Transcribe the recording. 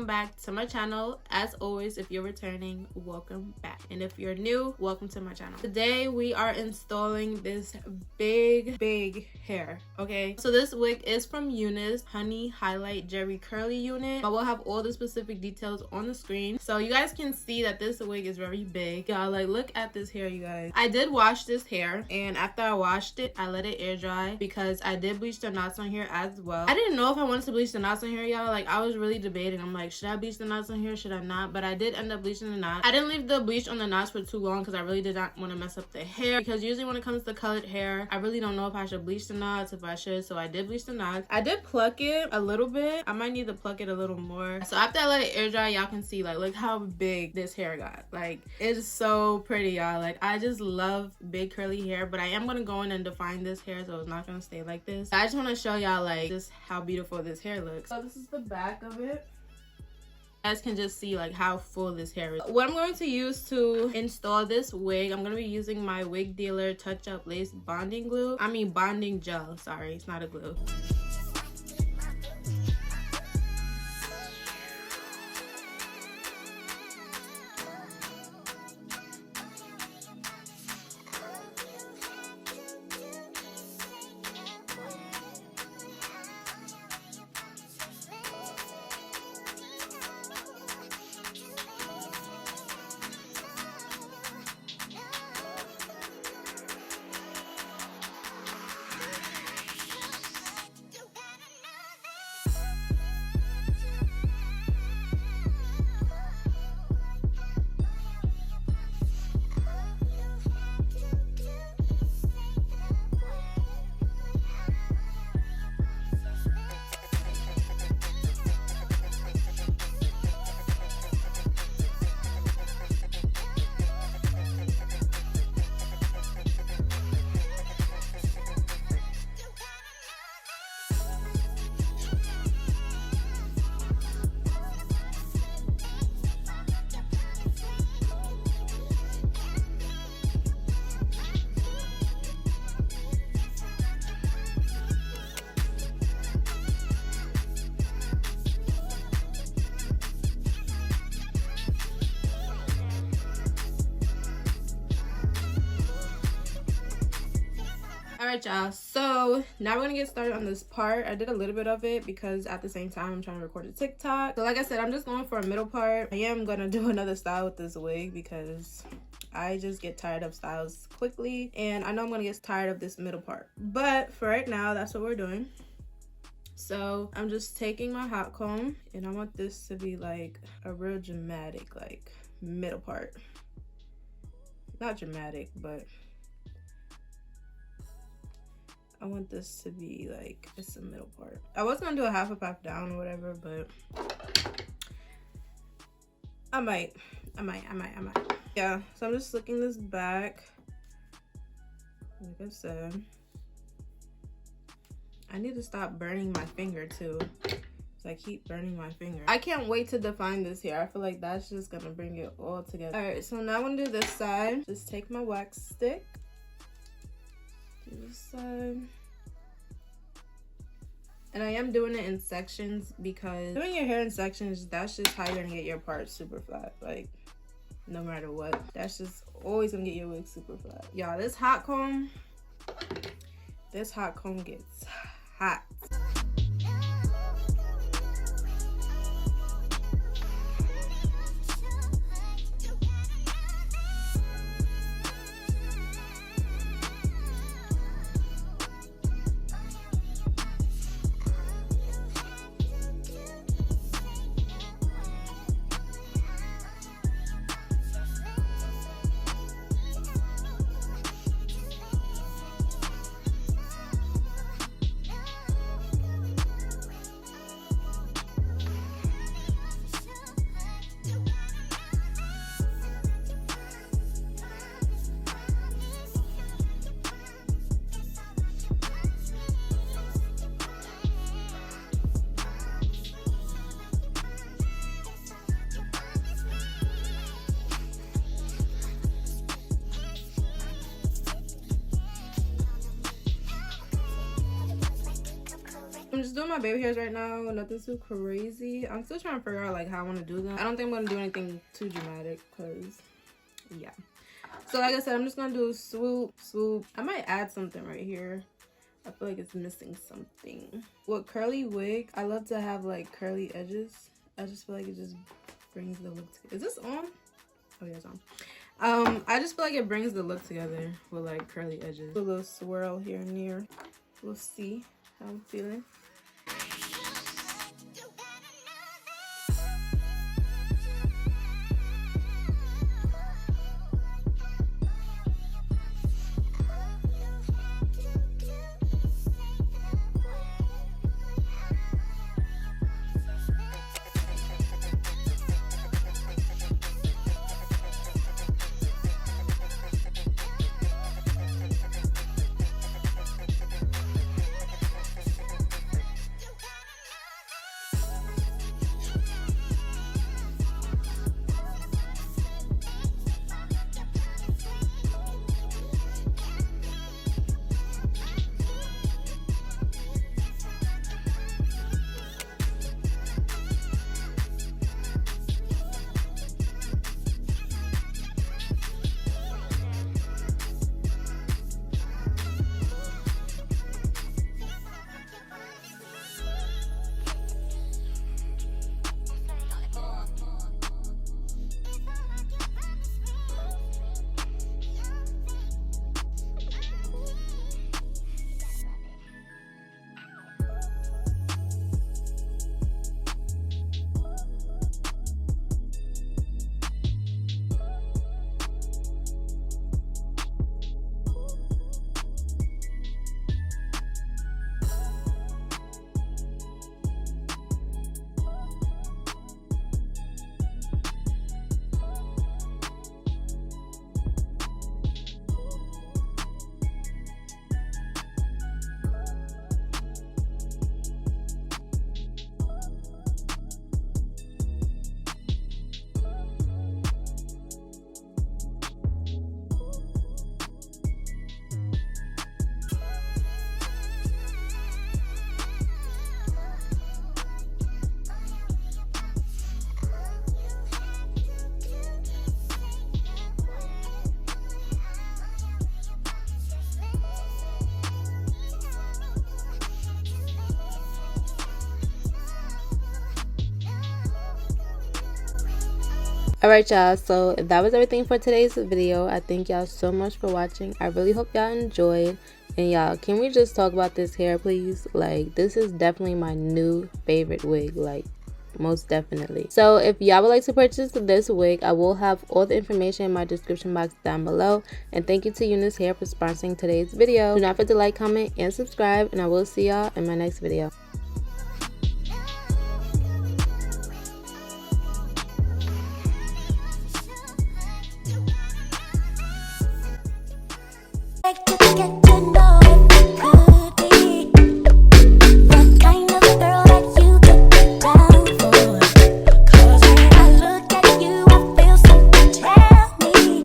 welcome back to my channel. As always, if you're returning, welcome back, and if you're new, welcome to my channel. Today we are installing this big hair. Okay, so this wig is from UNice Honey Highlight Jerry Curly unit. I will have all the specific details on the screen so you guys can see that this wig is very big. Y'all, like, look at this hair, you guys. I did wash this hair, and after I washed it, I let it air dry because I did bleach the knots on here as well. I didn't know if I wanted to bleach the knots on here, y'all. Like, I was really debating. I'm like, should I bleach the knots on here, should I not? But I did end up bleaching the knots. I didn't leave the bleach on the knots for too long because I really did not want to mess up the hair, because usually when it comes to colored hair, I really don't know if I should bleach the knots, if I should. So I did bleach the knots. I did pluck it a little bit. I might need to pluck it a little more. So after I let it air dry, y'all can see, like, look how big this hair got. Like, it's so pretty, y'all. Like, I just love big curly hair, but I am gonna go in and define this hair, so it's not gonna stay like this. I just want to show y'all, like, just how beautiful this hair looks. So this is the back of it. You guys can just see, like, how full this hair is. What I'm going to use to install this wig, I'm going to be using my Wig Dealer Touch Up Lace Bonding Glue. I mean bonding gel. Sorry, it's not a glue. Alright, y'all, so now we're gonna get started on this part. I did a little bit of it because at the same time I'm trying to record a TikTok. So like I said, I'm just going for a middle part. I am gonna do another style with this wig because I just get tired of styles quickly, and I know I'm gonna get tired of this middle part. But for right now, that's what we're doing. So I'm just taking my hot comb, and I want this to be like a real dramatic, like, middle part. Not dramatic, but I want this to be like, it's the middle part. I was gonna do a half up, half down or whatever, but I might. Yeah, so I'm just slicking this back. Like I said, I need to stop burning my finger too. So I keep burning my finger. I can't wait to define this hair. I feel like that's just gonna bring it all together. All right, so now I'm gonna do this side. Just take my wax stick. Do this side. And I am doing it in sections because doing your hair in sections, that's just how you're gonna get your parts super flat. Like, no matter what, that's just always gonna get your wig super flat. Y'all, this hot comb gets hot. I'm just doing my baby hairs right now. Nothing too crazy. I'm still trying to figure out like how I want to do them. I don't think I'm gonna do anything too dramatic because yeah. So like I said, I'm just gonna do swoop, swoop. I might add something right here. I feel like it's missing something. With curly wig, I love to have like curly edges. I just feel like it just brings the look together. Is this on? Oh yeah, it's on. I just feel like it brings the look together with like curly edges. A little swirl here and there. We'll see how I'm feeling. Alright y'all, so that was everything for today's video. I thank y'all so much for watching. I really hope y'all enjoyed. And y'all, can we just talk about this hair please? Like, this is definitely my new favorite wig, like most definitely. So if y'all would like to purchase this wig, I will have all the information in my description box down below. And thank you to UNicehair for sponsoring today's video. Do not forget to like, comment, and subscribe, and I will see y'all in my next video. Get to know it.